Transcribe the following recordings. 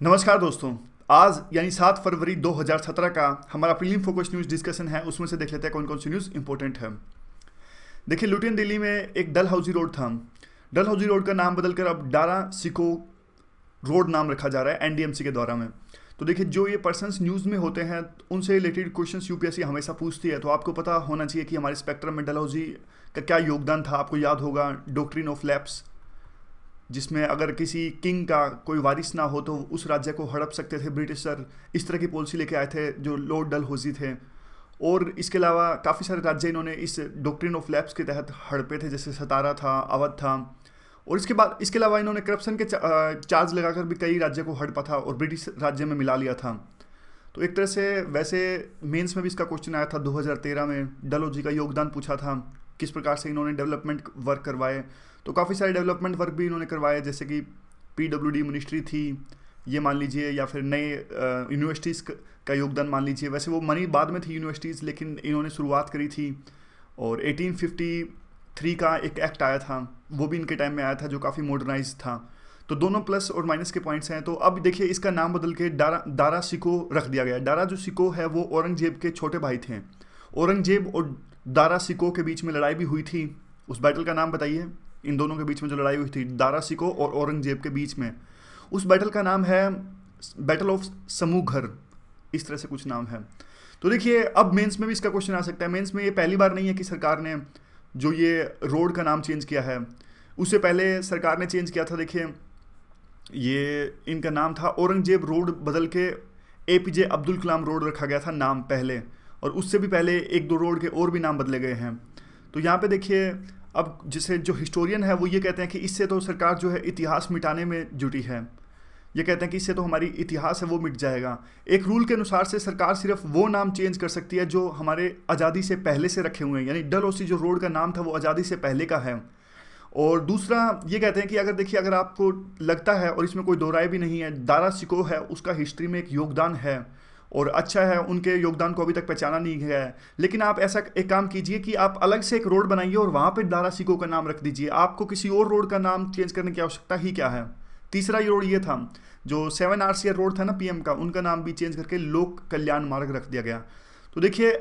नमस्कार दोस्तों। आज यानी 7 फरवरी 2017 का हमारा प्रीलिम फोकस न्यूज़ डिस्कशन है। उसमें से देख लेते हैं कौन कौन सी न्यूज़ इंपॉर्टेंट है। देखिए, लुटियन दिल्ली में एक डलहौजी रोड था। डलहौजी रोड का नाम बदलकर अब डारा सिको रोड नाम रखा जा रहा है एनडीएमसी के द्वारा में। तो देखिए, जो ये पर्सन्स न्यूज़ में होते हैं उनसे रिलेटेड क्वेश्चंस यूपीएससी हमेशा पूछती है। तो आपको पता होना चाहिए कि हमारे स्पेक्ट्रम में डलहौजी का क्या योगदान था। आपको याद होगा डॉक्ट्रिन ऑफ लैप्स, जिसमें अगर किसी किंग का कोई वारिस ना हो तो उस राज्य को हड़प सकते थे ब्रिटिशर। इस तरह की पॉलिसी लेके आए थे जो लॉर्ड डलहौजी थे। और इसके अलावा काफ़ी सारे राज्य इन्होंने इस डॉक्ट्रिन ऑफ लैप्स के तहत हड़पे थे, जैसे सतारा था, अवध था। और इसके अलावा इन्होंने करप्शन के चार्ज लगाकर भी कई राज्य को हड़पा था और ब्रिटिश राज्य में मिला लिया था। तो एक तरह से वैसे मेंस में भी इसका क्वेश्चन आया था 2013 में। डलहौजी का योगदान पूछा था, किस प्रकार से इन्होंने डेवलपमेंट वर्क करवाए। तो काफ़ी सारे डेवलपमेंट वर्क भी इन्होंने करवाए, जैसे कि पीडब्ल्यूडी मिनिस्ट्री थी ये मान लीजिए, या फिर नए यूनिवर्सिटीज़ का योगदान मान लीजिए। वैसे वो मनी बाद में थी यूनिवर्सिटीज़, लेकिन इन्होंने शुरुआत करी थी। और 1853 का एक एक्ट आया था, वो भी इनके टाइम में आया था, जो काफ़ी मॉडर्नाइज था। तो दोनों प्लस और माइनस के पॉइंट्स हैं। तो अब देखिए, इसका नाम बदल के दारा सिको रख दिया गया। दारा जो सिको है वो औरंगजेब के छोटे भाई थे। औरंगजेब और दारा सिको के बीच में लड़ाई भी हुई थी। उस बैटल का नाम बताइए। इन दोनों के बीच में जो लड़ाई हुई थी दारा सिको और औरंगजेब के बीच में, उस बैटल का नाम है बैटल ऑफ समूघर। इस तरह से कुछ नाम है। तो देखिए, अब मेंस में भी इसका क्वेश्चन आ सकता है। मेंस में ये पहली बार नहीं है कि सरकार ने जो ये रोड का नाम चेंज किया है। उससे पहले सरकार ने चेंज किया था। देखिए, ये इनका नाम था औरंगजेब रोड, बदल के एपीजे अब्दुल कलाम रोड रखा गया था नाम पहले। और उससे भी पहले एक दो रोड के और भी नाम बदले गए हैं। तो यहाँ पे देखिए, अब जिसे जो हिस्टोरियन है वो ये कहते हैं कि इससे तो सरकार जो है इतिहास मिटाने में जुटी है। ये कहते हैं कि इससे तो हमारी इतिहास है वो मिट जाएगा। एक रूल के अनुसार से सरकार सिर्फ वो नाम चेंज कर सकती है जो हमारे आज़ादी से पहले से रखे हुए हैं। यानी डलहौजी जो रोड का नाम था वो आज़ादी से पहले का है। और दूसरा ये कहते हैं कि अगर देखिए, अगर आपको लगता है, और इसमें कोई दो राय भी नहीं है, दारा सिको है उसका हिस्ट्री में एक योगदान है और अच्छा है, उनके योगदान को अभी तक पहचाना नहीं गया है। लेकिन आप ऐसा एक काम कीजिए कि आप अलग से एक रोड बनाइए और वहाँ पे दारा सिको का नाम रख दीजिए। आपको किसी और रोड का नाम चेंज करने की आवश्यकता ही क्या है। तीसरा ये रोड ये था, जो 7 आरसीआर रोड था ना पीएम का, उनका नाम भी चेंज करके लोक कल्याण मार्ग रख दिया गया। तो देखिए,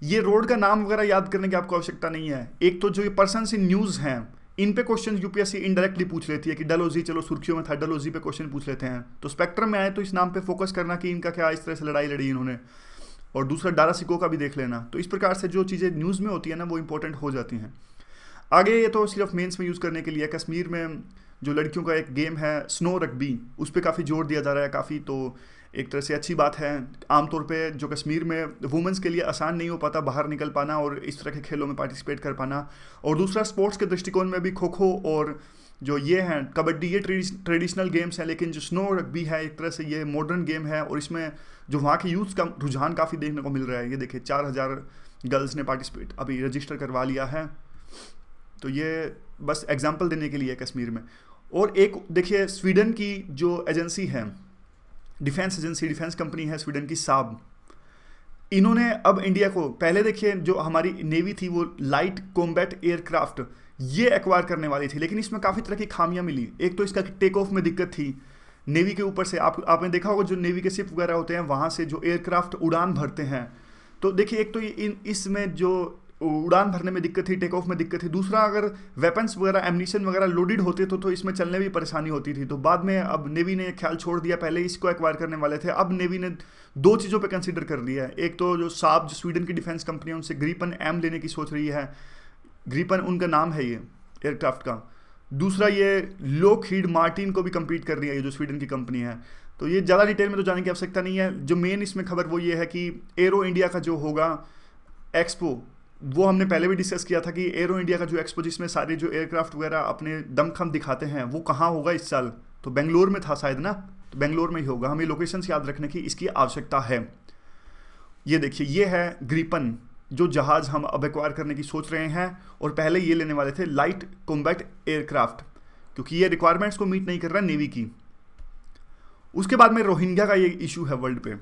ये रोड का नाम वगैरह याद करने की आपको आवश्यकता नहीं है। एक तो जो ये पर्सन्स इन न्यूज़ हैं, इन पे क्वेश्चन यूपीएससी इनडायरेक्टली पूछ लेती है कि डलहौजी, चलो सुर्खियों में था, डलहौजी पे क्वेश्चन पूछ लेते हैं। तो स्पेक्ट्रम में आए तो इस नाम पे फोकस करना कि इनका क्या इस तरह से लड़ाई लड़ी इन्होंने। और दूसरा दारा सिको का भी देख लेना। तो इस प्रकार से जो चीज़ें न्यूज़ में होती है ना वो इंपॉर्टेंट हो जाती हैं। आगे ये तो सिर्फ मेंस में यूज़ करने के लिए। कश्मीर में जो लड़कियों का एक गेम है स्नो रग्बी, उस पर काफ़ी जोर दिया जा रहा है काफ़ी। तो एक तरह से अच्छी बात है। आमतौर पे जो कश्मीर में वुमेंस के लिए आसान नहीं हो पाता बाहर निकल पाना और इस तरह के खेलों में पार्टिसिपेट कर पाना। और दूसरा, स्पोर्ट्स के दृष्टिकोण में भी खो खो और जो ये हैं कबड्डी, ये ट्रेडिशनल गेम्स हैं। लेकिन जो स्नो रग्बी है एक तरह से ये मॉडर्न गेम है और इसमें जो वहाँ के यूथ का रुझान काफ़ी देखने को मिल रहा है। ये देखिए, 4000 गर्ल्स ने पार्टिसिपेट अभी रजिस्टर करवा लिया है। तो ये बस एग्जाम्पल देने के लिए है कश्मीर में। और एक देखिए, स्वीडन की जो एजेंसी है, डिफेंस एजेंसी, डिफेंस कंपनी है स्वीडन की साब, इन्होंने अब इंडिया को, पहले देखिए जो हमारी नेवी थी वो लाइट कॉम्बैट एयरक्राफ्ट ये एक्वायर करने वाली थी, लेकिन इसमें काफ़ी तरह की खामियां मिली। एक तो इसका टेक ऑफ में दिक्कत थी नेवी के ऊपर से। आपने देखा होगा जो नेवी के शिप वगैरह होते हैं वहाँ से जो एयरक्राफ्ट उड़ान भरते हैं। तो देखिए, एक तो इसमें जो उड़ान भरने में दिक्कत थी, टेक ऑफ में दिक्कत थी। दूसरा, अगर वेपन्स वगैरह, एमनिशन वगैरह लोडेड होते तो इसमें चलने में परेशानी होती थी। तो बाद में अब नेवी ने ख्याल छोड़ दिया। पहले इसको एक्वायर करने वाले थे, अब नेवी ने दो चीज़ों पे कंसीडर कर लिया है। एक तो जो साब, जो स्वीडन की डिफेंस कंपनी है, उनसे ग्रीपन एम लेने की सोच रही है। ग्रीपन उनका नाम है ये एयरक्राफ्ट का। दूसरा, ये लोकहीड मार्टिन को भी कम्पीट कर रही है ये जो स्वीडन की कंपनी है। तो ये ज़्यादा डिटेल में तो जाने की आवश्यकता नहीं है। जो मेन इसमें खबर वो ये है कि एरो इंडिया का जो होगा एक्सपो, वो हमने पहले भी डिस्कस किया था कि एरो इंडिया का जो एक्सपो, जिसमें सारे जो एयरक्राफ्ट वगैरह अपने दमखम दिखाते हैं, वो कहाँ होगा इस साल। तो बेंगलोर में था शायद ना, तो बेंगलोर में ही होगा। हमें लोकेशंस याद रखने की इसकी आवश्यकता है। ये देखिए, ये है ग्रीपन, जो जहाज़ हम अब एक्वायर करने की सोच रहे हैं। और पहले ये लेने वाले थे लाइट कॉम्बैट एयरक्राफ्ट, क्योंकि ये रिक्वायरमेंट्स को मीट नहीं कर रहा नेवी की। उसके बाद में रोहिंग्या का ये इशू है वर्ल्ड पे।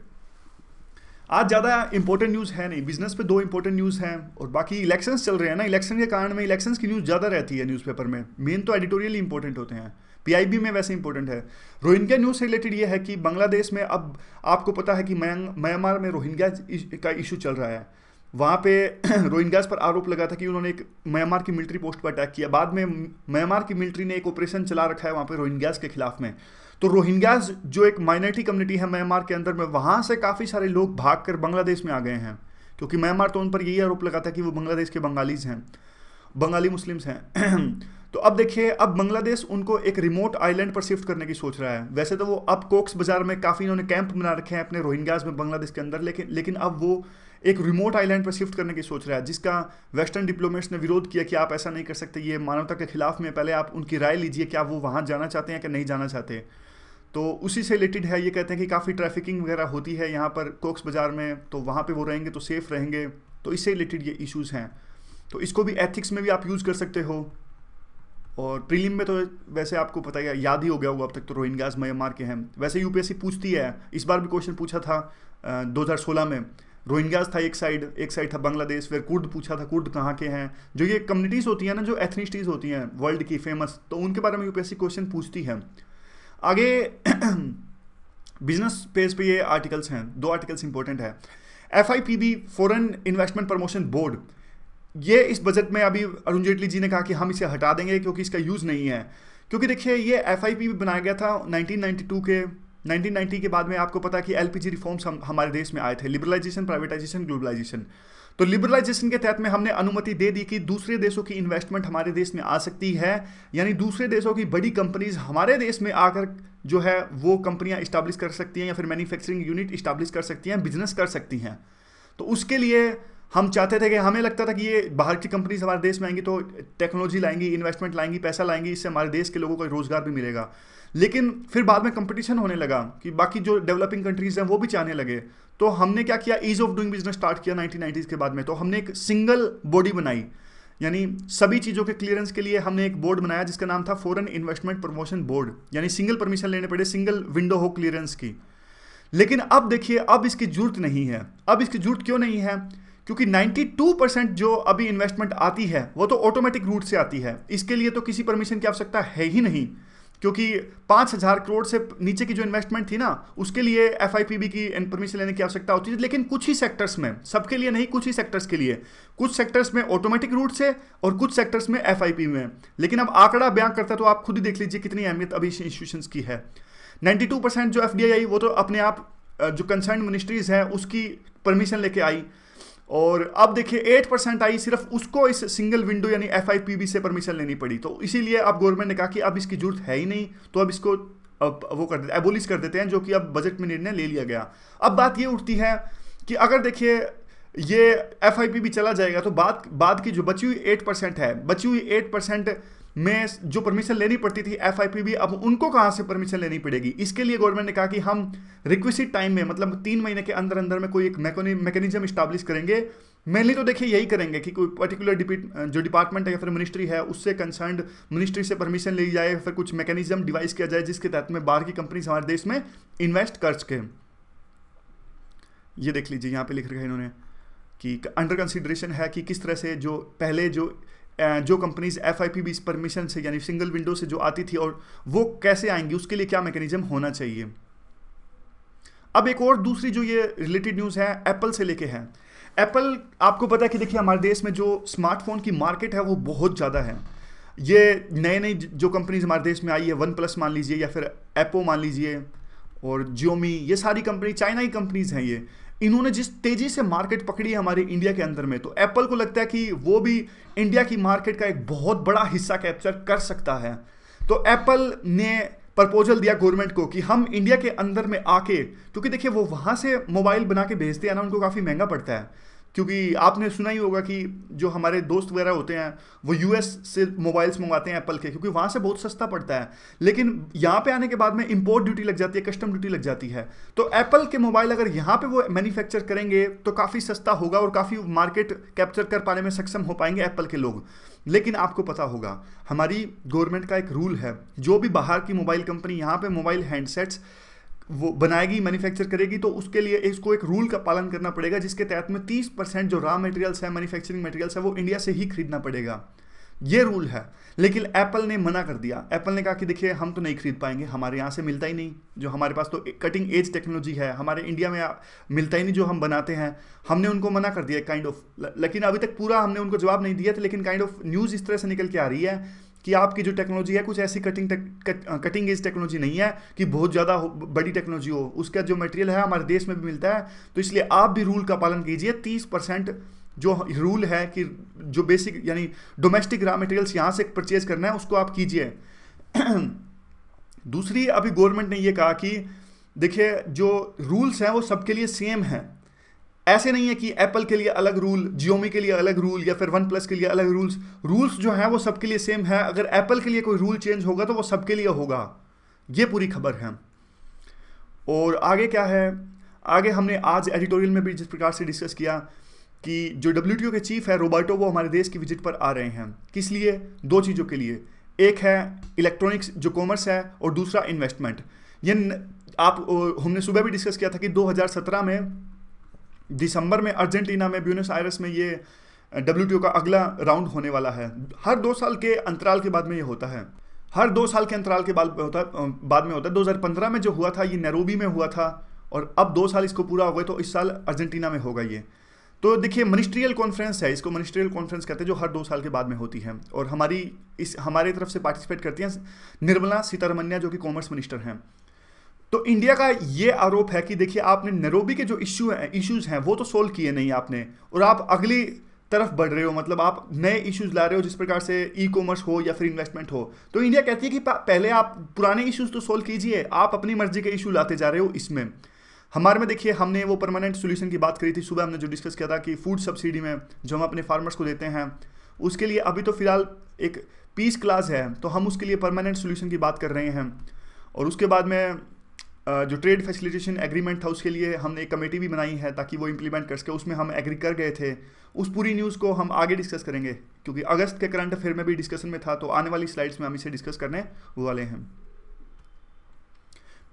आज ज़्यादा इंपॉर्टेंट न्यूज़ है नहीं, बिजनेस पे दो इंपॉर्टेंट न्यूज़ हैं और बाकी इलेक्शंस चल रहे हैं ना। इलेक्शन के कारण में इलेक्शंस की न्यूज़ ज़्यादा रहती है न्यूज़पेपर में। मेन तो एडिटोरियल ही इंपॉर्टेंट होते हैं। पीआईबी में वैसे इंपॉर्टेंट है। रोहिंग्या न्यूज़ से रिलेटेड ये है कि बांग्लादेश में अब आपको पता है कि म्यांमार में रोहिंग्या का इशू चल रहा है। वहाँ पे रोहिंग्यास पर आरोप लगा था कि उन्होंने एक म्यांमार की मिलिट्री पोस्ट पर अटैक किया। बाद में म्यांमार की मिलिट्री ने एक ऑपरेशन चला रखा है वहाँ पे रोहिंग्यास के खिलाफ में। तो रोहिंग्यास जो एक माइनॉरिटी कम्युनिटी है म्यांमार के अंदर में, वहाँ से काफ़ी सारे लोग भाग कर बांग्लादेश में आ गए हैं, क्योंकि म्यांमार तो उन पर यही आरोप लगा था कि वो बांग्लादेश के बंगालीज हैं, बंगाली मुस्लिम्स हैं। तो अब देखिए, अब बांग्लादेश उनको एक रिमोट आइलैंड पर शिफ्ट करने की सोच रहा है। वैसे तो वो अब कोक्स बाजार में काफ़ी इन्होंने कैंप बना रखे हैं अपने रोहिंग्यास में बांग्लादेश के अंदर, लेकिन अब वो एक रिमोट आइलैंड पर शिफ्ट करने की सोच रहा है, जिसका वेस्टर्न डिप्लोमेट्स ने विरोध किया कि आप ऐसा नहीं कर सकते, ये मानवता के खिलाफ में। पहले आप उनकी राय लीजिए कि आप वो वहाँ जाना चाहते हैं कि नहीं जाना चाहते। तो उसी से रिलेटेड है। ये कहते हैं कि काफ़ी ट्रैफिकिंग वगैरह होती है यहाँ पर कोक्स बाजार में, तो वहाँ पे वो रहेंगे तो सेफ़ रहेंगे। तो इससे रिलेटेड ये इश्यूज़ हैं। तो इसको भी एथिक्स में भी आप यूज़ कर सकते हो। और प्रीलिम में तो वैसे आपको पता है, याद ही हो गया होगा अब तक, तो रोहिंग्यास म्यांमार के हैं। वैसे यूपीएससी पूछती है, इस बार भी क्वेश्चन पूछा था 2016 में। रोहिंग्यास था एक साइड था बांग्लादेश। फिर कुर्द पूछा था, कुर्द कहाँ के हैं, जो ये कम्युनिटीज़ होती हैं ना, जो एथनिसिटीज़ होती हैं वर्ल्ड की फेमस, तो उनके बारे में यूपीएससी क्वेश्चन पूछती है। आगे बिजनेस पेज पे ये आर्टिकल्स हैं, 2 आर्टिकल्स इंपॉर्टेंट है। FIPB foreign investment promotion board, ये इस बजट में अभी अरुण जेटली जी ने कहा कि हम इसे हटा देंगे क्योंकि इसका यूज़ नहीं है। क्योंकि देखिए, ये FIPB बनाया गया था 1990 के बाद में। आपको पता है कि LPG रिफॉर्म्स हमारे देश में आए थे, लिबरलाइजेशन, प्राइवेटाइजेशन, ग्लोबलाइजेशन। तो लिबरलाइजेशन के तहत में हमने अनुमति दे दी कि दूसरे देशों की इन्वेस्टमेंट हमारे देश में आ सकती है, यानी दूसरे देशों की बड़ी कंपनीज हमारे देश में आकर जो है वो कंपनियां इस्टाब्लिश कर सकती हैं, या फिर मैन्युफैक्चरिंग यूनिट इस्टाब्लिश कर सकती हैं, बिजनेस कर सकती हैं। तो उसके लिए हम चाहते थे कि हमें लगता था कि ये बाहर की कंपनीज हमारे देश में आएंगी तो टेक्नोलॉजी लाएंगी, इन्वेस्टमेंट लाएंगी, पैसा लाएंगी, इससे हमारे देश के लोगों को रोजगार भी मिलेगा। लेकिन फिर बाद में कंपटीशन होने लगा कि बाकी जो डेवलपिंग कंट्रीज हैं वो भी चाहने लगे। तो हमने क्या किया, ease of doing business start किया 1990s के बाद में। तो हमने एक सिंगल बॉडी बनाई, यानी सभी चीज़ों के क्लियरेंस के लिए हमने एक बोर्ड बनाया जिसका नाम था फॉरेन इन्वेस्टमेंट प्रमोशन बोर्ड, यानी सिंगल परमिशन लेने पड़े, सिंगल विंडो हो क्लियरेंस की। लेकिन अब देखिए, अब इसकी जरूरत नहीं है। अब इसकी जरूरत क्यों नहीं है? क्योंकि 92% जो अभी इन्वेस्टमेंट आती है वो तो ऑटोमेटिक रूट से आती है। इसके लिए तो किसी परमिशन की आवश्यकता है ही नहीं, क्योंकि 5,000 करोड़ से नीचे की जो इन्वेस्टमेंट थी ना, उसके लिए FIPB की परमिशन लेने की आवश्यकता होती है। लेकिन कुछ ही सेक्टर्स में, सबके लिए नहीं, कुछ ही सेक्टर्स के लिए, कुछ सेक्टर्स में ऑटोमेटिक रूट से और कुछ सेक्टर्स में FIPB में। लेकिन अब आंकड़ा बयान करता है तो आप खुद ही देख लीजिए कितनी अहमियत अभी इंस्टीट्यूशंस की है। 92% जो FDI आई वो तो अपने आप जो कंसर्न मिनिस्ट्रीज है उसकी परमिशन लेके आई, और अब देखिए 8% आई, सिर्फ उसको इस सिंगल विंडो यानी FIPB से परमिशन लेनी पड़ी। तो इसीलिए अब गवर्नमेंट ने कहा कि अब इसकी जरूरत है ही नहीं, तो अब इसको वो कर देते, एबोलिश कर देते हैं, जो कि अब बजट में निर्णय ले लिया गया। अब बात ये उठती है कि अगर देखिए ये FIPB चला जाएगा तो बाद की जो बची हुई 8% है, बची हुई 8% में जो परमिशन लेनी पड़ती थी FIPB, अब उनको कहाँ से परमिशन लेनी पड़ेगी? इसके लिए गवर्नमेंट ने कहा कि हम रिक्विजिट टाइम में, मतलब 3 महीने के अंदर अंदर में कोई एक मैकेनिज्म इस्टाब्लिश करेंगे। मेनली तो देखिए यही करेंगे कि कोई पर्टिकुलर जो डिपार्टमेंट है या फिर मिनिस्ट्री है उससे कंसर्न्ड मिनिस्ट्री से परमिशन ली जाए, फिर कुछ मैकेनिज्म डिवाइस किया जाए जिसके तहत में बाहर की कंपनीज हमारे देश में इन्वेस्ट कर सके। ये देख लीजिए, यहाँ पे लिख रखा है इन्होंने कि अंडर कंसिडरेशन है कि किस तरह से जो पहले जो कंपनीज FIPB परमिशन से यानी सिंगल विंडो से जो आती थी और वो कैसे आएंगी, उसके लिए क्या मैकेनिज्म होना चाहिए। अब एक और दूसरी जो ये रिलेटेड न्यूज़ है एप्पल से लेके है। एप्पल, आपको पता है कि देखिए हमारे देश में जो स्मार्टफोन की मार्केट है वो बहुत ज़्यादा है। ये नई जो कंपनीज हमारे देश में आई है, OnePlus मान लीजिए या फिर एप्पो मान लीजिए और Xiaomi, ये सारी कंपनी चाइनाई कंपनीज हैं। ये इन्होंने जिस तेजी से मार्केट पकड़ी है हमारे इंडिया के अंदर में, तो एप्पल को लगता है कि वो भी इंडिया की मार्केट का एक बहुत बड़ा हिस्सा कैप्चर कर सकता है। तो एप्पल ने प्रपोजल दिया गवर्नमेंट को कि हम इंडिया के अंदर में आके, क्योंकि देखिए वो वहाँ से मोबाइल बना के भेजते हैं ना, उनको काफ़ी महंगा पड़ता है। क्योंकि आपने सुना ही होगा कि जो हमारे दोस्त वगैरह होते हैं वो US से मोबाइल्स मंगवाते हैं एप्पल के, क्योंकि वहाँ से बहुत सस्ता पड़ता है। लेकिन यहाँ पे आने के बाद में इंपोर्ट ड्यूटी लग जाती है, कस्टम ड्यूटी लग जाती है। तो एप्पल के मोबाइल अगर यहाँ पे वो मैन्युफैक्चर करेंगे तो काफ़ी सस्ता होगा और काफ़ी मार्केट कैप्चर कर पाने में सक्षम हो पाएंगे एप्पल के लोग। लेकिन आपको पता होगा हमारी गवर्नमेंट का एक रूल है, जो भी बाहर की मोबाइल कंपनी यहाँ पे मोबाइल हैंडसेट्स वो बनाएगी, मैन्युफैक्चर करेगी, तो उसके लिए इसको एक रूल का पालन करना पड़ेगा, जिसके तहत में 30% जो रॉ मटेरियल्स है, मैन्युफैक्चरिंग मटेरियल्स है, वो इंडिया से ही खरीदना पड़ेगा। ये रूल है। लेकिन एप्पल ने मना कर दिया। एप्पल ने कहा कि देखिए हम तो नहीं खरीद पाएंगे, हमारे यहाँ से मिलता ही नहीं, जो हमारे पास तो कटिंग एज टेक्नोलॉजी है, हमारे इंडिया में मिलता ही नहीं जो हम बनाते हैं। हमने उनको मना कर दिया काइंड ऑफ, लेकिन अभी तक पूरा हमने उनको जवाब नहीं दिया था, लेकिन काइंड ऑफ न्यूज़ इस तरह से निकल के आ रही है कि आपकी जो टेक्नोलॉजी है कुछ ऐसी कटिंग एज टेक्नोलॉजी नहीं है कि बहुत ज़्यादा बड़ी टेक्नोलॉजी हो, उसका जो मटेरियल है हमारे देश में भी मिलता है। तो इसलिए आप भी रूल का पालन कीजिए। 30% जो रूल है कि जो बेसिक यानी डोमेस्टिक रॉ मटेरियल्स यहाँ से परचेज करना है उसको आप कीजिए। दूसरी, अभी गवर्नमेंट ने ये कहा कि देखिए जो रूल्स हैं वो सबके लिए सेम हैं। ऐसे नहीं है कि एप्पल के लिए अलग रूल, जियोमी के लिए अलग रूल, या फिर वन प्लस के लिए अलग रूल्स जो हैं वो सबके लिए सेम है। अगर एप्पल के लिए कोई रूल चेंज होगा तो वो सबके लिए होगा। ये पूरी खबर है। और आगे क्या है, आगे हमने आज एडिटोरियल में भी जिस प्रकार से डिस्कस किया कि जो WTO के चीफ है रॉबर्टो, वो हमारे देश की विजिट पर आ रहे हैं। किस लिए? 2 चीज़ों के लिए। एक है इलेक्ट्रॉनिक्स जो कॉमर्स है, और दूसरा इन्वेस्टमेंट। ये हमने सुबह भी डिस्कस किया था कि 2017 में दिसंबर में अर्जेंटीना में ब्यूनस आयर्स में ये WTO का अगला राउंड होने वाला है। हर 2 साल के अंतराल के बाद में ये होता है, हर 2 साल के अंतराल के बाद में होता है। 2015 में जो हुआ था ये नैरोबी में हुआ था, और अब 2 साल इसको पूरा हो गए, तो इस साल अर्जेंटीना में होगा ये। तो देखिए मिनिस्ट्रियल कॉन्फ्रेंस है, इसको मिनिस्ट्रियल कॉन्फ्रेंस कहते हैं, जो हर 2 साल के बाद में होती है। और हमारे तरफ से पार्टिसिपेट करती हैं निर्मला सीतारमण जो कि कॉमर्स मिनिस्टर हैं। तो इंडिया का ये आरोप है कि देखिए आपने नैरोबी के जो इश्यूज हैं वो तो सोल्व किए नहीं आपने, और आप अगली तरफ बढ़ रहे हो, मतलब आप नए इश्यूज ला रहे हो, जिस प्रकार से ई-कॉमर्स हो या फिर इन्वेस्टमेंट हो। तो इंडिया कहती है कि पहले आप पुराने इश्यूज तो सोल्व कीजिए, आप अपनी मर्जी के इशू लाते जा रहे हो। इसमें हमारे में देखिए हमने वो परमानेंट सोल्यूशन की बात करी थी, सुबह हमने जो डिस्कस किया था कि फूड सब्सिडी में जो हम अपने फार्मर्स को देते हैं, उसके लिए अभी तो फिलहाल एक पीस क्लास है, तो हम उसके लिए परमानेंट सोल्यूशन की बात कर रहे हैं। और उसके बाद में जो ट्रेड फैसिलिटेशन एग्रीमेंट था उसके लिए हमने एक कमेटी भी बनाई है ताकि वो इंप्लीमेंट कर सके, उसमें हम एग्री कर गए थे। उस पूरी न्यूज़ को हम आगे डिस्कस करेंगे, क्योंकि अगस्त के करंट अफेयर में भी डिस्कशन में था, तो आने वाली स्लाइड्स में हम इसे डिस्कस करने वाले हैं।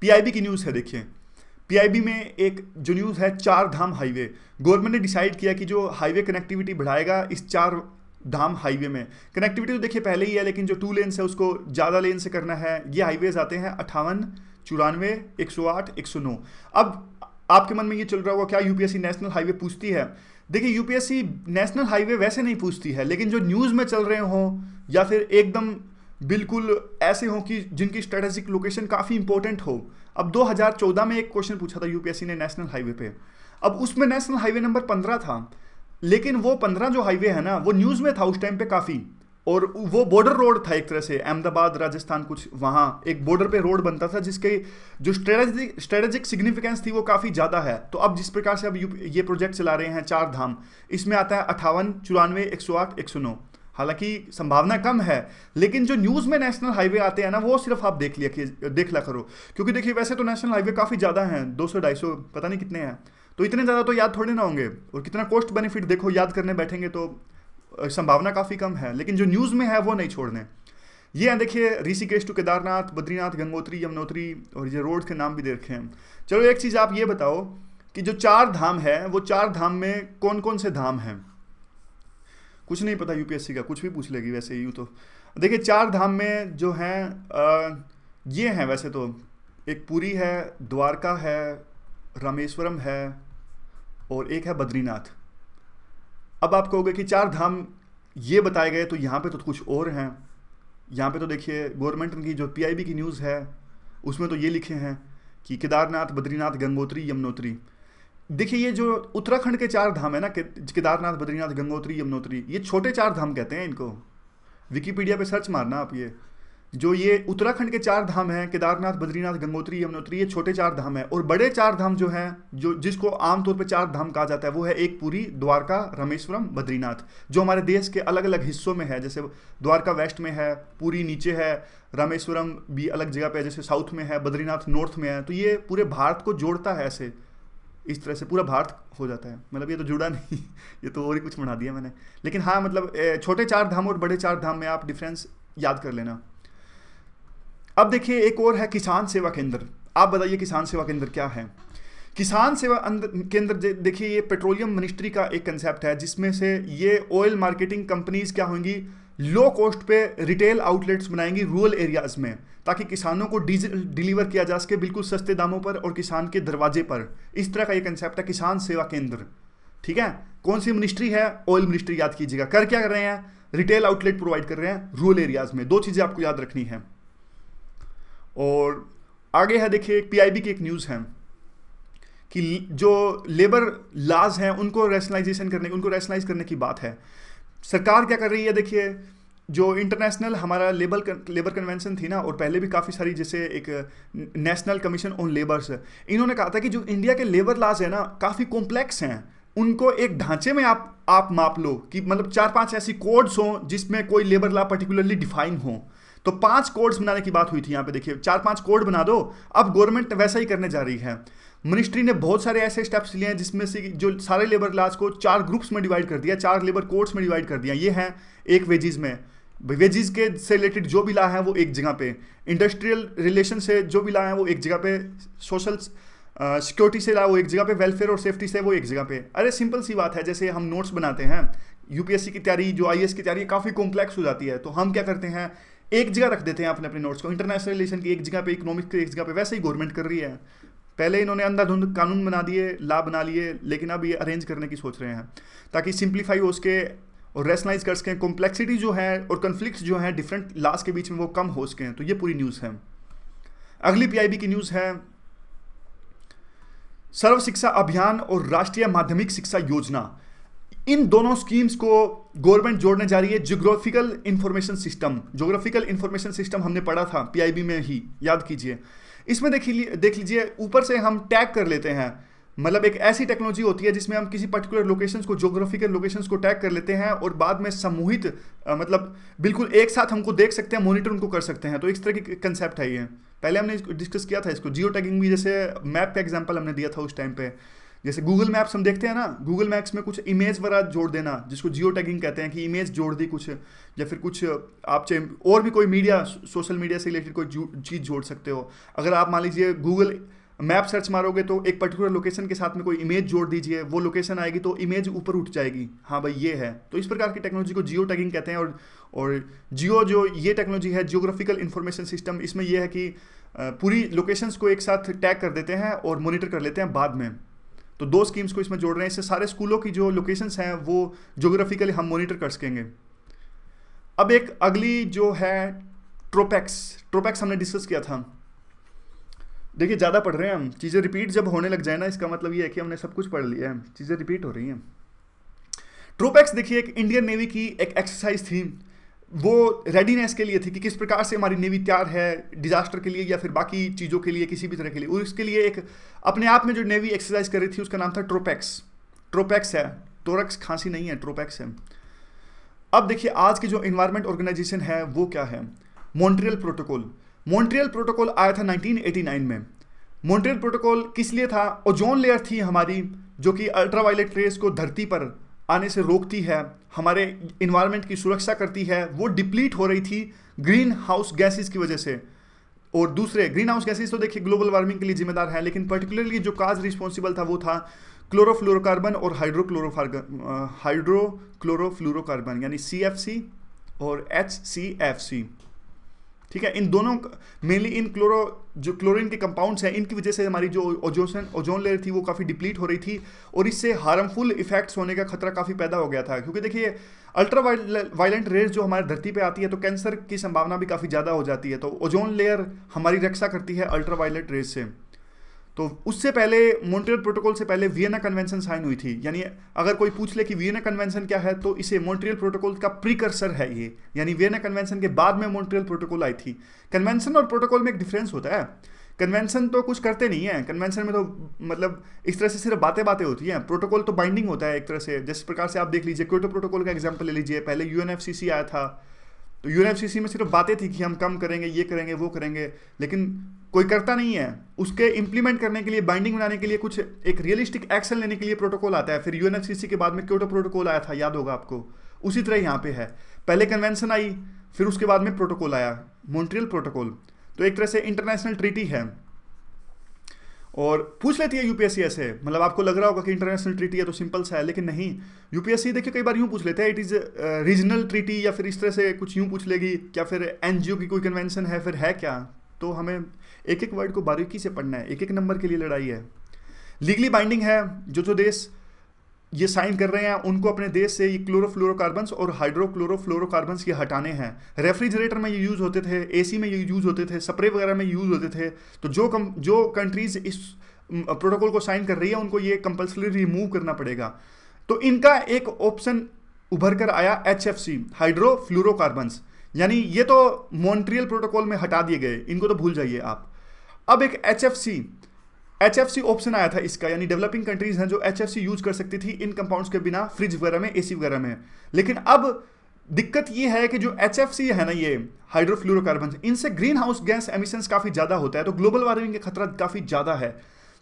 PIB की न्यूज़ है। देखिए PIB में एक जो न्यूज़ है, 4 धाम हाईवे, गवर्नमेंट ने डिसाइड किया कि जो हाईवे कनेक्टिविटी बढ़ाएगा इस 4 धाम हाईवे में। कनेक्टिविटी तो देखिए पहले ही है, लेकिन जो 2 लेन्स है उसको ज़्यादा लेन से करना है। ये हाईवेज आते हैं 58, 94, 108, 109। अब आपके मन में ये चल रहा होगा क्या UPSC नेशनल हाईवे पूछती है? देखिए UPSC नेशनल हाईवे वैसे नहीं पूछती है, लेकिन जो न्यूज़ में चल रहे हों या फिर एकदम बिल्कुल ऐसे हों कि जिनकी स्ट्रेटेजिक लोकेशन काफ़ी इंपॉर्टेंट हो। अब 2014 में एक क्वेश्चन पूछा था UPSC ने नेशनल हाईवे पे, अब उसमें नेशनल हाईवे नंबर 15 था, लेकिन वो 15 जो हाईवे है ना वो न्यूज़ में था उस टाइम पे काफ़ी, और वो बॉर्डर रोड था एक तरह से, अहमदाबाद राजस्थान कुछ वहाँ एक बॉर्डर पे रोड बनता था जिसके जो स्ट्रेटेजिक सिग्निफिकेंस थी वो काफ़ी ज़्यादा है। तो अब जिस प्रकार से अब ये प्रोजेक्ट चला रहे हैं 4 धाम, इसमें आता है 58, 94, 108, 109। हालांकि संभावना कम है, लेकिन जो न्यूज़ में नेशनल हाईवे आते हैं ना वो सिर्फ आप देख लिया करो, क्योंकि देखिए वैसे तो नेशनल हाईवे काफ़ी ज़्यादा हैं, 200-250 पता नहीं कितने हैं, तो इतने ज़्यादा तो याद थोड़े ना होंगे, और कितना कॉस्ट बेनिफिट देखो, याद करने बैठेंगे तो संभावना काफ़ी कम है, लेकिन जो न्यूज़ में है वो नहीं छोड़ने। ये हैं देखिए ऋषिकेश टू केदारनाथ, बद्रीनाथ, गंगोत्री, यमुनोत्री, और ये रोड के नाम भी दे रखे हैं। चलो एक चीज़ आप ये बताओ कि जो 4 धाम है वो 4 धाम में कौन कौन से धाम हैं? कुछ नहीं पता UPSC का, कुछ भी पूछ लेगी वैसे यूँ तो। देखिए 4 धाम में जो हैं ये हैं वैसे तो, एक पुरी है, द्वारका है, रामेश्वरम है, और एक है बद्रीनाथ। अब आप कहोगे कि 4 धाम ये बताए गए, तो यहाँ पे तो कुछ और हैं। यहाँ पे तो देखिए गवर्नमेंट की जो PIB की न्यूज़ है उसमें तो ये लिखे हैं कि केदारनाथ, बद्रीनाथ, गंगोत्री, यमुनोत्री। देखिए ये जो उत्तराखंड के 4 धाम है ना, केदारनाथ, बद्रीनाथ, गंगोत्री, यमुनोत्री, ये छोटे 4 धाम कहते हैं इनको। विकिपीडिया पे सर्च मारना आप, ये उत्तराखंड के 4 धाम हैं, केदारनाथ, बद्रीनाथ, गंगोत्री, यमुनोत्री, ये छोटे 4 धाम हैं। और बड़े 4 धाम जो हैं, जो जिसको आमतौर पे 4 धाम कहा जाता है, वो है एक पुरी, द्वारका, रामेश्वरम, बद्रीनाथ, जो हमारे देश के अलग अलग हिस्सों में है। जैसे द्वारका वेस्ट में है, पुरी नीचे है, रामेश्वरम भी अलग जगह पे है, जैसे साउथ में है, बद्रीनाथ नॉर्थ में है। तो ये पूरे भारत को जोड़ता है, ऐसे इस तरह से पूरा भारत हो जाता है। मतलब ये तो जुड़ा नहीं ये तो और ही कुछ बना दिया मैंने, लेकिन हाँ मतलब छोटे 4 धाम और बड़े 4 धाम में आप डिफरेंस याद कर लेना। अब देखिए एक और है किसान सेवा केंद्र। आप बताइए किसान सेवा केंद्र क्या है? किसान सेवा केंद्र देखिए ये पेट्रोलियम मिनिस्ट्री का एक कंसेप्ट है, जिसमें से ये ऑयल मार्केटिंग कंपनीज क्या होंगी, लो कॉस्ट पे रिटेल आउटलेट्स बनाएंगी रूरल एरियाज में, ताकि किसानों को डीजल डिलीवर किया जा सके बिल्कुल सस्ते दामों पर और किसान के दरवाजे पर। इस तरह का ये कंसेप्ट है किसान सेवा केंद्र। ठीक है, कौन सी मिनिस्ट्री है? ऑयल मिनिस्ट्री, याद कीजिएगा। कर क्या कर रहे हैं? रिटेल आउटलेट प्रोवाइड कर रहे हैं रूरल एरियाज में। दो चीजें आपको याद रखनी है। और आगे है, देखिए पीआईबी की एक न्यूज है कि जो लेबर लॉज हैं उनको रैशनलाइज करने की बात है। सरकार क्या कर रही है? देखिए, जो इंटरनेशनल हमारा लेबर कन्वेंशन थी ना, और पहले भी काफ़ी सारी, जैसे एक नेशनल कमीशन ऑन लेबर्स, इन्होंने कहा था कि जो इंडिया के लेबर लॉज है ना काफ़ी कॉम्प्लेक्स हैं, उनको एक ढांचे में आप माप लो कि मतलब 4-5 ऐसी कोड्स हों जिसमें कोई लेबर लॉ पर्टिकुलरली डिफाइन हो। तो 5 कोड्स बनाने की बात हुई थी यहाँ पे। देखिए 4-5 कोड बना दो। अब गवर्नमेंट वैसा ही करने जा रही है। मिनिस्ट्री ने बहुत सारे ऐसे स्टेप्स लिए हैं जिसमें से जो सारे लेबर लॉज को 4 ग्रुप्स में डिवाइड कर दिया, 4 लेबर कोड्स में डिवाइड कर दिया। ये है एक वेजीज में, वेजीज के से रिलेटेड जो भी लॉ है वो एक जगह पे, इंडस्ट्रियल रिलेशन से जो भी लॉ है वो एक जगह पे, सोशल सिक्योरिटी से ला वो एक जगह पे, वेलफेयर और सेफ्टी से वो एक जगह पे। अरे सिंपल सी बात है, जैसे हम नोट्स बनाते हैं, यूपीएससी की तैयारी, जो आईएएस की तैयारी काफ़ी कॉम्प्लेक्स हो जाती है, तो हम क्या करते हैं, एक जगह रख देते हैं अपने अपने नोट्स को, इंटरनेशनल रिलेशन की एक जगह पे, इकोनॉमिक्स की एक जगह पे। वैसे ही गवर्नमेंट कर रही है। पहले इन्होंने अंधाधुंध कानून बना दिए, लॉ बना लिए, लेकिन अब ये अरेंज करने की सोच रहे हैं ताकि सिंप्लीफाई हो सके और रैशनलाइज कर सकें, कॉम्प्लेक्सिटी जो है और कन्फ्लिक्ट्स जो हैं डिफरेंट लॉज के बीच में वो कम हो सकें। तो ये पूरी न्यूज़ है। अगली पीआईबी की न्यूज़ है, सर्व शिक्षा अभियान और राष्ट्रीय माध्यमिक शिक्षा योजना, इन दोनों स्कीम्स को गवर्नमेंट जोड़ने जा रही है। ज्योग्राफिकल इंफॉर्मेशन सिस्टम हमने पढ़ा था पीआईबी में ही, याद कीजिए। इसमें देख लीजिए ऊपर से हम टैग कर लेते हैं, मतलब एक ऐसी टेक्नोलॉजी होती है जिसमें हम किसी पर्टिकुलर लोकेशंस को, ज्योग्राफिकल लोकेशंस को टैग कर लेते हैं और बाद में समूहित मतलब बिल्कुल एक साथ हमको देख सकते हैं, मॉनिटर उनको कर सकते हैं। तो इस तरह की कंसेप्ट है ये। पहले हमने डिस्कस किया था इसको, जियो टैगिंग भी, जैसे मैप का एग्जाम्पल हमने दिया था उस टाइम पे। जैसे गूगल मैप्स हम देखते हैं ना, गूगल मैप्स में कुछ इमेज वगैरह जोड़ देना, जिसको जियो टैगिंग कहते हैं, कि इमेज जोड़ दी कुछ, या फिर कुछ आप चाहे और भी कोई मीडिया, सोशल मीडिया से रिलेटेड कोई चीज़ जोड़ सकते हो। अगर आप मान लीजिए गूगल मैप सर्च मारोगे तो एक पर्टिकुलर लोकेशन के साथ में कोई इमेज जोड़ दीजिए, वो लोकेशन आएगी तो इमेज ऊपर उठ जाएगी, हाँ भाई ये है। तो इस प्रकार की टेक्नोलॉजी को जियो टैगिंग कहते हैं। और जियो जो ये टेक्नोलॉजी है, जियोग्राफिकल इंफॉर्मेशन सिस्टम, इसमें यह है कि पूरी लोकेशंस को एक साथ टैग कर देते हैं और मॉनिटर कर लेते हैं बाद में। तो 2 स्कीम्स को इसमें जोड़ रहे हैं। इससे सारे स्कूलों की जो लोकेशंस हैं वो ज्योग्राफिकली हम मॉनिटर कर सकेंगे। अब एक अगली जो है ट्रोपैक्स हमने डिस्कस किया था। देखिए ज़्यादा पढ़ रहे हैं हम, चीज़ें रिपीट जब होने लग जाए ना, इसका मतलब ये है कि हमने सब कुछ पढ़ लिया है, चीज़ें रिपीट हो रही हैं। ट्रोपैक्स देखिए एक इंडियन नेवी की एक एक्सरसाइज थी, वो रेडीनेस के लिए थी कि किस प्रकार से हमारी नेवी तैयार है डिजास्टर के लिए या फिर बाकी चीज़ों के लिए, किसी भी तरह के लिए। और इसके लिए एक अपने आप में जो नेवी एक्सरसाइज कर रही थी उसका नाम था ट्रोपैक्स है, टोरक्स खांसी नहीं है, ट्रोपैक्स है। अब देखिए आज की जो इन्वायरमेंट ऑर्गेनाइजेशन है वो क्या है, मॉन्ट्रियल प्रोटोकॉल आया था 1989 में। मॉन्ट्रियल प्रोटोकॉल किस लिए था? ओजोन लेयर थी हमारी, जो कि अल्ट्रावायलेट रेस को धरती पर आने से रोकती है, हमारे इन्वायरमेंट की सुरक्षा करती है, वो डिप्लीट हो रही थी ग्रीन हाउस गैसेस की वजह से। और दूसरे ग्रीन हाउस गैसेस तो देखिए ग्लोबल वार्मिंग के लिए जिम्मेदार है, लेकिन पर्टिकुलरली जो काज रिस्पॉन्सिबल था वो था क्लोरोफ्लोरोकार्बन और हाइड्रोक्लोरोफ्लोरोकार्बन, यानी CFC और HCFC। ठीक है, इन दोनों मेनली इन जो क्लोरीन के कंपाउंड्स हैं, इनकी वजह से हमारी जो ओजोन लेयर थी वो काफ़ी डिप्लीट हो रही थी और इससे हार्मफुल इफेक्ट्स होने का खतरा काफ़ी पैदा हो गया था। क्योंकि देखिए अल्ट्रा वायलेंट रेज जो हमारी धरती पे आती है तो कैंसर की संभावना भी काफ़ी ज़्यादा हो जाती है। तो ओजोन लेयर हमारी रक्षा करती है अल्ट्रा वायलेट रेज से। तो उससे पहले मॉन्ट्रियल प्रोटोकॉल से पहले वियना कन्वेंशन साइन हुई थी। यानी अगर कोई पूछ ले कि वियना कन्वेंशन क्या है तो इसे मॉन्ट्रियल प्रोटोकॉल का प्रीकर्सर है ये, यानी वियना कन्वेंशन के बाद में मॉन्ट्रियल प्रोटोकॉल आई थी। कन्वेंशन और प्रोटोकॉल में एक डिफरेंस होता है, कन्वेंशन तो कुछ करते नहीं है, कन्वेंशन में तो मतलब इस तरह से सिर्फ बातें होती हैं। प्रोटोकॉल तो बाइंडिंग होता है एक तरह से, जिस प्रकार से आप देख लीजिए क्योटो प्रोटोकॉल का एग्जाम्पल ले लीजिए, पहले UNFCCC आया था, तो UNFCCC में सिर्फ बातें थी कि हम कम करेंगे, ये करेंगे, वो करेंगे, लेकिन कोई करता नहीं है। उसके इंप्लीमेंट करने के लिए, बाइंडिंग बनाने के लिए, कुछ एक रियलिस्टिक एक्शन लेने के लिए प्रोटोकॉल आता है। फिर UNFCCC के बाद में क्योटो प्रोटोकॉल आया था, याद होगा आपको। उसी तरह यहाँ पे है, पहले कन्वेंशन आई, फिर उसके बाद में प्रोटोकॉल आया, मॉन्ट्रियल प्रोटोकॉल। तो एक तरह से इंटरनेशनल ट्रीटी है। और पूछ लेती है यूपीएससी ऐसे, मतलब आपको लग रहा होगा कि इंटरनेशनल ट्रीटी है तो सिंपल सा है, लेकिन नहीं। यूपीएससी देखिए कई बार यूँ पूछ लेते हैं इट इज़ रीजनल ट्रीटी, या फिर इस तरह से कुछ यूँ पूछ लेगी, क्या फिर एनजीओ की कोई कन्वेंशन है, फिर है क्या। तो हमें एक एक वर्ड को बारीकी से पढ़ना है, एक एक नंबर के लिए लड़ाई है। लीगली बाइंडिंग है, जो देश ये साइन कर रहे हैं उनको अपने देश से ये क्लोरोफ्लोरोकार्बन्स और हाइड्रोक्लोरोफ्लोरोकार्बन्स ये हटाने हैं। रेफ्रिजरेटर में ये यूज़ होते थे, एसी में ये यूज़ होते थे, स्प्रे वगैरह में यूज़ होते थे। तो जो कंट्रीज इस प्रोटोकॉल को साइन कर रही है उनको ये कंपल्सरी रिमूव करना पड़ेगा। तो इनका एक ऑप्शन उभर कर आया HFC, हाइड्रोफ्लोरोकार्बन्स, यानी ये तो मॉन्ट्रियल प्रोटोकॉल में हटा दिए गए, इनको तो भूल जाइए आप। अब एक HFC ऑप्शन आया था इसका, यानी डेवलपिंग कंट्रीज हैं जो HFC यूज कर सकती थी इन कंपाउंड्स के बिना, फ्रिज वगैरह में, एसी वगैरह में। लेकिन अब दिक्कत ये है कि जो HFC है ना, ये हाइड्रोफ्लोरोकार्बन, इनसे ग्रीन हाउस गैस एमिशंस काफी ज्यादा होता है, तो ग्लोबल वार्मिंग का खतरा काफी ज्यादा है।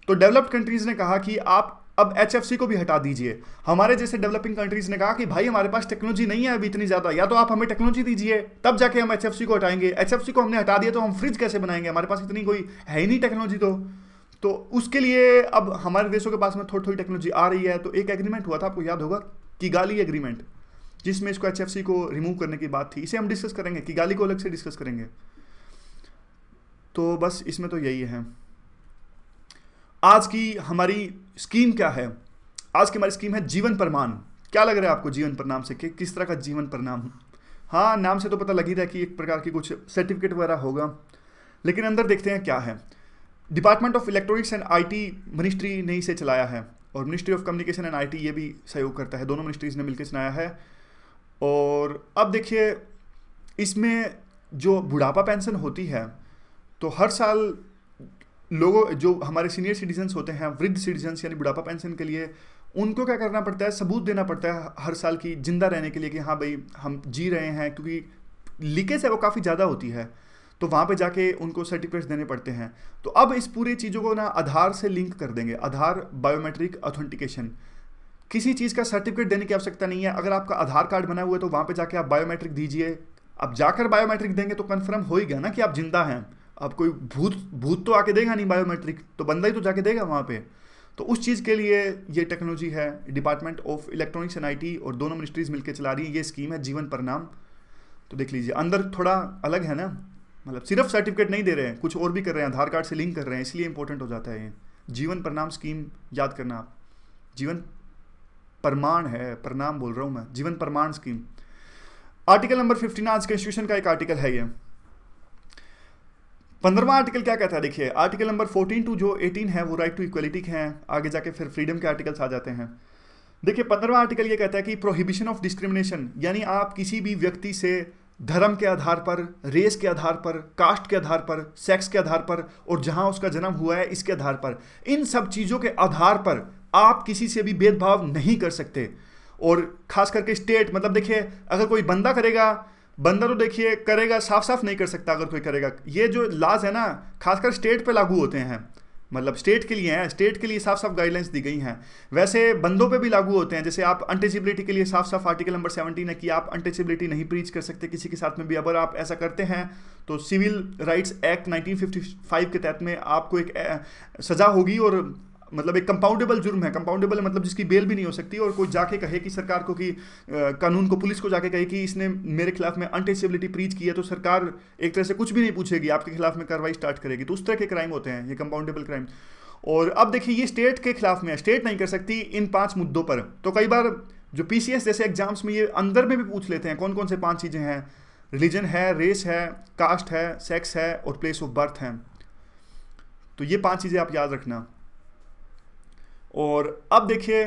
तो डेवलप्ड कंट्रीज ने कहा कि आप अब HFC को भी हटा दीजिए। हमारे जैसे डेवलपिंग कंट्रीज ने कहा कि भाई हमारे पास टेक्नोलॉजी नहीं है अभी इतनी ज्यादा, या तो आप हमें टेक्नोलॉजी दीजिए तब जाके हम HFC को हटाएंगे। HFC को हमने हटा दिया तो हम फ्रिज कैसे बनाएंगे, हमारे पास इतनी कोई है ही नहीं टेक्नोलॉजी। तो उसके लिए अब हमारे देशों के पास में थोड़ी थोड़ी टेक्नोलॉजी आ रही है। तो एक एग्रीमेंट हुआ था, आपको याद होगा, किगाली एग्रीमेंट, जिसमें इसको HFC को रिमूव करने की बात थी। इसे हम डिस्कस करेंगे, किगाली को अलग से डिस्कस करेंगे। तो बस इसमें तो यही है। आज की हमारी स्कीम क्या है? आज की हमारी स्कीम है जीवन प्रमाण। क्या लग रहा है आपको जीवन प्रमाण से, कि किस तरह का जीवन प्रमाण? हाँ, नाम से तो पता लग ही रहा है कि एक प्रकार की कुछ सर्टिफिकेट वगैरह होगा, लेकिन अंदर देखते हैं क्या है। Department of electronics and IT ministry ने इसे चलाया है, और ministry of communication and IT ये भी सहयोग करता है, दोनों मिनिस्ट्रीज ने मिलकर चलाया है। और अब देखिए इसमें जो बुढ़ापा पेंशन होती है, तो हर साल लोगों, जो हमारे सीनियर सिटीजन्स होते हैं, वृद्ध सिटीजन्स, यानी बुढ़ापा पेंशन के लिए उनको क्या करना पड़ता है, सबूत देना पड़ता है हर साल की जिंदा रहने के लिए कि हाँ भाई हम जी रहे हैं, क्योंकि लीकेज है वो काफ़ी ज़्यादा होती है, तो वहाँ पे जाके उनको सर्टिफिकेट्स देने पड़ते हैं। तो अब इस पूरी चीज़ों को ना आधार से लिंक कर देंगे, आधार बायोमेट्रिक ऑथेंटिकेशन। किसी चीज़ का सर्टिफिकेट देने की आवश्यकता नहीं है, अगर आपका आधार कार्ड बना हुआ है तो वहाँ पे जाके आप बायोमेट्रिक दीजिए। अब जाकर बायोमेट्रिक देंगे तो कन्फर्म हो ही गया ना कि आप जिंदा हैं। अब कोई भूत तो आके देगा नहीं बायोमेट्रिक, तो बंदा ही तो जाके देगा वहाँ पे। तो उस चीज़ के लिए ये टेक्नोलॉजी है, department of electronics and IT और दोनों मिनिस्ट्रीज मिलकर चला रही है। ये स्कीम है जीवन प्रमाण। तो देख लीजिए अंदर थोड़ा अलग है ना, मतलब सिर्फ सर्टिफिकेट नहीं दे रहे हैं, कुछ और भी कर रहे हैं, आधार कार्ड से लिंक कर रहे हैं, इसलिए इंपॉर्टेंट हो जाता है ये जीवन प्रमाण स्कीम। याद करना आप, जीवन प्रमाण है, प्रणाम बोल रहा हूँ मैं, जीवन प्रमाण स्कीम। आर्टिकल नंबर 15 आज कॉन्स्टिट्यूशन का एक आर्टिकल है ये। 15वां आर्टिकल क्या कहता है, देखिए आर्टिकल नंबर 14 टू जो 18 है वो राइट टू इक्वलिटी के हैं, आगे जाके फिर फ्रीडम के आर्टिकल्स आ जाते हैं। देखिए 15वां आर्टिकल ये कहता है कि प्रोहिबिशन ऑफ डिस्क्रिमिनेशन, यानी आप किसी भी व्यक्ति से धर्म के आधार पर, रेस के आधार पर, कास्ट के आधार पर, सेक्स के आधार पर, और जहां उसका जन्म हुआ है इसके आधार पर, इन सब चीज़ों के आधार पर आप किसी से भी भेदभाव नहीं कर सकते। और खास करके स्टेट, मतलब देखिए अगर कोई बंदा करेगा, बंदा तो देखिए करेगा, साफ साफ नहीं कर सकता अगर कोई करेगा। ये जो लॉज है ना खासकर स्टेट पे लागू होते हैं, मतलब स्टेट के लिए हैं, स्टेट के लिए साफ साफ गाइडलाइंस दी गई हैं। वैसे बंदों पे भी लागू होते हैं, जैसे आप अनटचेबिलिटी के लिए साफ साफ आर्टिकल नंबर 17 है कि आप अनटचेबिलिटी नहीं प्रीच कर सकते किसी के साथ में भी। अगर आप ऐसा करते हैं तो सिविल राइट्स एक्ट 1955 के तहत में आपको एक सजा होगी, और मतलब एक कंपाउंडेबल जुर्म है। कंपाउंडेबल है मतलब जिसकी बेल भी नहीं हो सकती, और कोई जाके कहे कि सरकार को, कि कानून को, पुलिस को जाके कहे कि इसने मेरे खिलाफ में अनटचेबिलिटी प्रीच की है, तो सरकार एक तरह से कुछ भी नहीं पूछेगी, आपके खिलाफ में कार्रवाई स्टार्ट करेगी। तो उस तरह के क्राइम होते हैं ये कंपाउंडेबल क्राइम। और अब देखिए ये स्टेट के खिलाफ में है, स्टेट नहीं कर सकती इन 5 मुद्दों पर। तो कई बार जो PCS जैसे एग्जाम्स में ये अंदर में भी पूछ लेते हैं कौन कौन से 5 चीज़ें हैं, रिलीजन है, रेस है, कास्ट है, सेक्स है और प्लेस ऑफ बर्थ है। तो ये 5 चीज़ें आप याद रखना। और अब देखिए,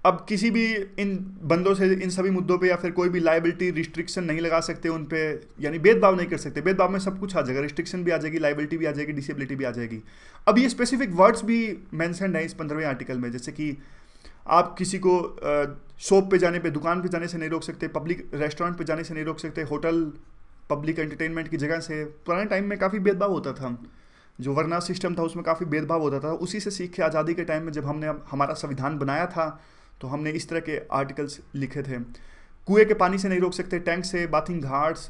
अब किसी भी इन बंदों से इन सभी मुद्दों पे या फिर कोई भी लाइबिलिटी रिस्ट्रिक्शन नहीं लगा सकते उन पे, यानी भेदभाव नहीं कर सकते। भेदभाव में सब कुछ आ जाएगा, रिस्ट्रिक्शन भी आ जाएगी, लाइबिलिटी भी आ जाएगी, डिसेबिलिटी भी आ जाएगी। अब ये स्पेसिफिक वर्ड्स भी मेंशन है इस 15वें आर्टिकल में, जैसे कि आप किसी को शॉप पे जाने पे, दुकान पे जाने से नहीं रोक सकते, पब्लिक रेस्टोरेंट पे जाने से नहीं रोक सकते, होटल, पब्लिक एंटरटेनमेंट की जगह से। पुराने टाइम में काफ़ी भेदभाव होता था, जो वर्ना सिस्टम था उसमें काफ़ी भेदभाव होता था। उसी से सीख के आज़ादी के टाइम में जब हमने हमारा संविधान बनाया था तो हमने इस तरह के आर्टिकल्स लिखे थे। कुएं के पानी से नहीं रोक सकते, टैंक से, बाथिंग घाट्स।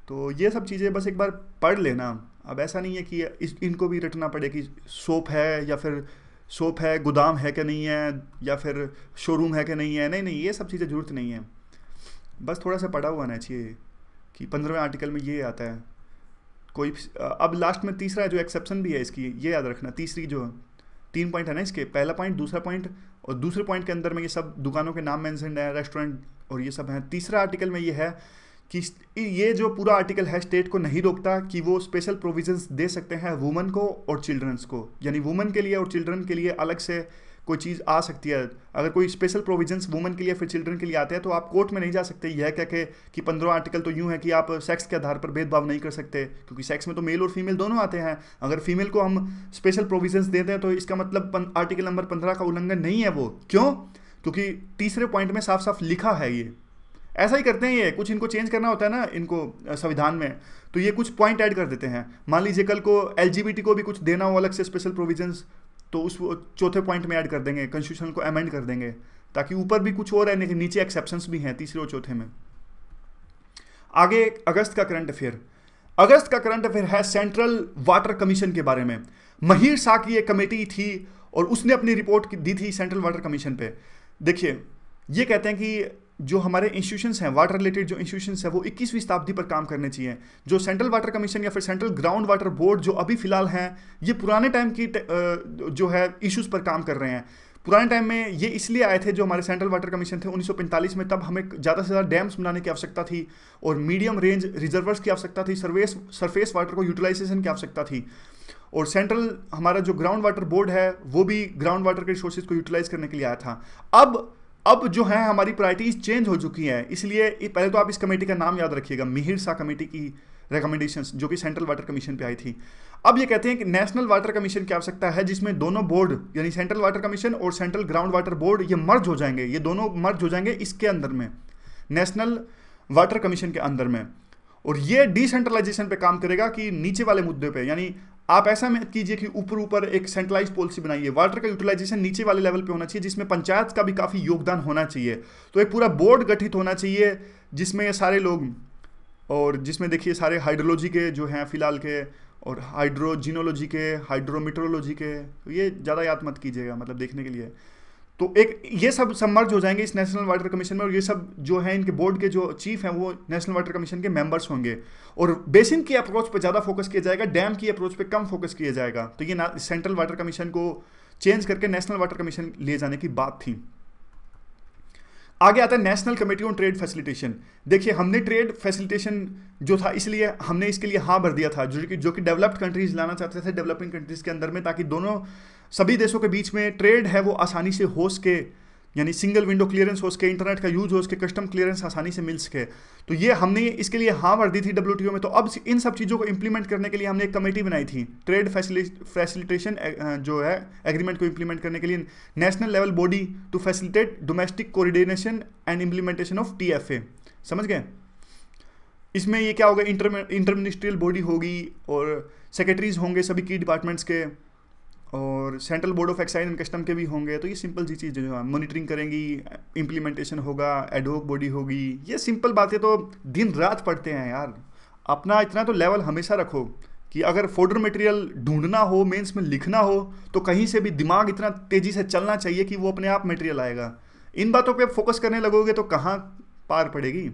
तो ये सब चीज़ें बस एक बार पढ़ लेना, अब ऐसा नहीं है कि इनको भी रटना पड़े कि सोप है या फिर सोप है, गोदाम है कि नहीं है, या फिर शोरूम है कि नहीं है। नहीं नहीं, ये सब चीज़ें ज़रूरत नहीं है। बस थोड़ा सा पढ़ा हुआ आना चाहिए कि 15वें आर्टिकल में ये आता है कोई। अब लास्ट में तीसरा जो एक्सेप्शन भी है इसकी, ये याद रखना। तीसरी जो 3 पॉइंट है ना इसके, पहला पॉइंट, दूसरा पॉइंट, और दूसरे पॉइंट के अंदर में ये सब दुकानों के नाम मेंशन है, रेस्टोरेंट और ये सब हैं। तीसरा आर्टिकल में ये है कि ये जो पूरा आर्टिकल है स्टेट को नहीं रोकता कि वो स्पेशल प्रोविजंस दे सकते हैं वुमन को और चिल्ड्रंस को, यानी वुमन के लिए और चिल्ड्रन के लिए अलग से कोई चीज़ आ सकती है। अगर कोई स्पेशल प्रोविजंस वुमन के लिए फिर चिल्ड्रन के लिए आते हैं तो आप कोर्ट में नहीं जा सकते यह कह के कि 15 आर्टिकल तो यूँ है कि आप सेक्स के आधार पर भेदभाव नहीं कर सकते, क्योंकि सेक्स में तो मेल और फीमेल दोनों आते हैं। अगर फीमेल को हम स्पेशल प्रोविजंस देते हैं तो इसका मतलब आर्टिकल नंबर 15 का उल्लंघन नहीं है वो। क्यों? क्योंकि तीसरे पॉइंट में साफ साफ लिखा है ये। ऐसा ही करते हैं ये, कुछ इनको चेंज करना होता है ना इनको संविधान में, तो ये कुछ पॉइंट ऐड कर देते हैं। मान लीजिए कल को LGBT को भी कुछ देना हो अलग से स्पेशल प्रोविजंस, तो उस चौथे पॉइंट में ऐड कर देंगे, कॉन्स्टिट्यूशन को अमेंड कर देंगे, ताकि ऊपर भी कुछ और है, नीचे एक्सेप्शंस भी हैं तीसरे और चौथे में। आगे अगस्त का करंट अफेयर। अगस्त का करंट अफेयर है सेंट्रल वाटर कमीशन के बारे में। महिर शाह की एक कमेटी थी और उसने अपनी रिपोर्ट दी थी सेंट्रल वाटर कमीशन पे। देखिए, ये कहते हैं कि जो हमारे इंस्टीट्यूशंस हैं, वाटर रिलेटेड जो इंस्टीट्यूशंस हैं, वो 21वीं शताब्दी पर काम करने चाहिए। जो सेंट्रल वाटर कमीशन या फिर सेंट्रल ग्राउंड वाटर बोर्ड जो अभी फिलहाल हैं, ये पुराने टाइम की जो है इश्यूज़ पर काम कर रहे हैं। पुराने टाइम में ये इसलिए आए थे, जो हमारे सेंट्रल वाटर कमीशन थे 1945 में, तब हमें ज़्यादा से ज़्यादा डैम्स बनाने की आवश्यकता थी और मीडियम रेंज रिजर्वर्स की आवश्यकता थी, सरफेस वाटर को यूटिलाइजेशन की आवश्यकता थी। और सेंट्रल हमारा जो ग्राउंड वाटर बोर्ड है वो भी ग्राउंड वाटर के रिसोर्सेज को यूटिलाइज करने के लिए आया था। अब जो है हमारी प्रायोरिटीज चेंज हो चुकी हैं, इसलिए पहले तो आप इस कमेटी का नाम याद रखिएगा, मिहिर शाह कमेटी की रिकमेंडेशंस जो कि सेंट्रल वाटर कमीशन पे आई थी। अब ये कहते हैं कि नेशनल वाटर कमीशन की आवश्यकता है, जिसमें दोनों बोर्ड यानी सेंट्रल वाटर कमीशन और सेंट्रल ग्राउंड वाटर बोर्ड ये मर्ज हो जाएंगे, ये दोनों मर्ज हो जाएंगे इसके अंदर में, नेशनल वाटर कमीशन के अंदर में। और ये डिसेंट्रलाइजेशन पे काम करेगा कि नीचे वाले मुद्दे पे, यानी आप ऐसा मत कीजिए कि ऊपर एक सेंट्रलाइज पॉलिसी बनाइए। वाटर का यूटिलाइजेशन नीचे वाले लेवल पे होना चाहिए, जिसमें पंचायत का भी काफ़ी योगदान होना चाहिए। तो एक पूरा बोर्ड गठित होना चाहिए जिसमें ये सारे लोग, और जिसमें देखिए सारे हाइड्रोलॉजी के जो हैं फिलहाल के, और हाइड्रोजिनोलॉजी के, हाइड्रोमीटरोलॉजी के, तो ये ज़्यादा याद मत कीजिएगा, मतलब देखने के लिए। तो एक ये सब सबमर्ज हो जाएंगे इस नेशनल वाटर कमीशन में, और ये सब जो है इनके बोर्ड के जो चीफ हैं वो नेशनल वाटर कमीशन के मेंबर्स होंगे। और बेसिन की अप्रोच पे ज़्यादा फोकस किया जाएगा, डैम की अप्रोच पे कम फोकस किया जाएगा। तो ये सेंट्रल वाटर कमीशन को चेंज करके नेशनल वाटर कमीशन ले जाने की बात थी। आगे आता है national committee on trade facilitation. देखिए, हमने ट्रेड फैसिलिटेशन जो था, इसलिए हमने इसके लिए हाँ भर दिया था, जो कि डेवलप्ड कंट्रीज लाना चाहते थे डेवलपिंग कंट्रीज के अंदर में, ताकि दोनों सभी देशों के बीच में ट्रेड है वो आसानी से हो सके, यानी सिंगल विंडो क्लियरेंस हो सके, इंटरनेट का यूज हो सके, कस्टम क्लियरेंस आसानी से मिल सके। तो ये हमने इसके लिए हाँ भर दी थी WTO में। तो अब इन सब चीज़ों को इंप्लीमेंट करने के लिए हमने एक कमेटी बनाई थी, ट्रेड फैसिलिटेशन जो है एग्रीमेंट को इंप्लीमेंट करने के लिए, national level body to facilitate domestic coordination and implementation of TFA। समझ गए? इसमें ये क्या होगा, इंटर मिनिस्ट्रियल बॉडी होगी और सेक्रेटरीज होंगे सभी की डिपार्टमेंट्स के, और central board of excise and custom के भी होंगे। तो ये सिंपल सी चीज़ जो है, मॉनिटरिंग करेंगी, इम्प्लीमेंटेशन होगा, एडहोक बॉडी होगी। ये सिंपल बातें तो दिन रात पढ़ते हैं यार। अपना इतना तो लेवल हमेशा रखो कि अगर फोल्डर मटेरियल ढूंढना हो, मेंस में लिखना हो, तो कहीं से भी दिमाग इतना तेज़ी से चलना चाहिए कि वो अपने आप मटेरियल आएगा। इन बातों पर फोकस करने लगोगे तो कहाँ पार पड़ेगी।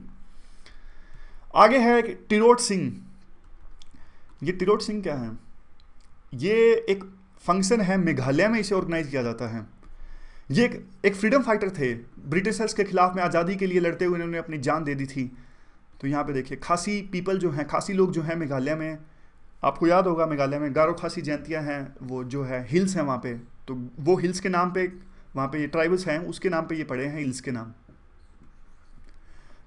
आगे है टिरोट सिंह। ये टिरोट सिंह क्या है? ये एक फंक्शन है, मेघालय में इसे ऑर्गेनाइज किया जाता है। ये एक फ्रीडम फाइटर थे, ब्रिटिशर्स के खिलाफ में आज़ादी के लिए लड़ते हुए इन्होंने अपनी जान दे दी थी। तो यहाँ पे देखिए, खासी पीपल जो हैं, खासी लोग जो हैं मेघालय में, आपको याद होगा मेघालय में गारो खासी जयंतियाँ हैं, वो जो है हिल्स हैं वहाँ पे, तो वो हिल्स के नाम पे वहाँ पे ये ट्राइबल्स हैं, उसके नाम पे ये पड़े हैं हिल्स के नाम।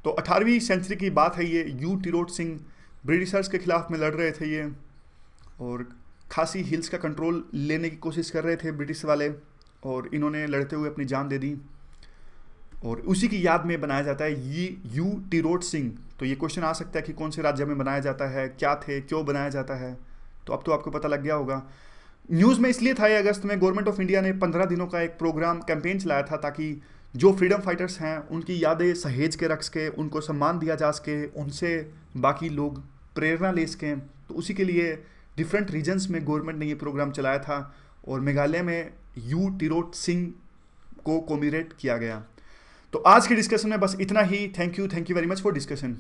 तो 18वीं सेंचुरी की बात है ये। यू टिरोट सिंह ब्रिटिशर्स के खिलाफ में लड़ रहे थे ये, और खासी हिल्स का कंट्रोल लेने की कोशिश कर रहे थे ब्रिटिश वाले, और इन्होंने लड़ते हुए अपनी जान दे दी, और उसी की याद में बनाया जाता है ये यू टिरोट सिंह। तो ये क्वेश्चन आ सकता है कि कौन से राज्य में बनाया जाता है, क्या थे, क्यों बनाया जाता है, तो अब तो आपको पता लग गया होगा। न्यूज़ में इसलिए था ये, अगस्त में गवर्नमेंट ऑफ इंडिया ने 15 दिनों का एक प्रोग्राम कैंपेन चलाया था, ताकि जो फ्रीडम फाइटर्स हैं उनकी यादें सहेज के रख सके, उनको सम्मान दिया जा सके, उनसे बाकी लोग प्रेरणा ले सकें। तो उसी के लिए डिफरेंट रीजन्स में गवर्नमेंट ने ये प्रोग्राम चलाया था और मेघालय में यू टिरोट सिंह को कॉमिरेट किया गया। तो आज के डिस्कशन में बस इतना ही। Thank you very much for discussion.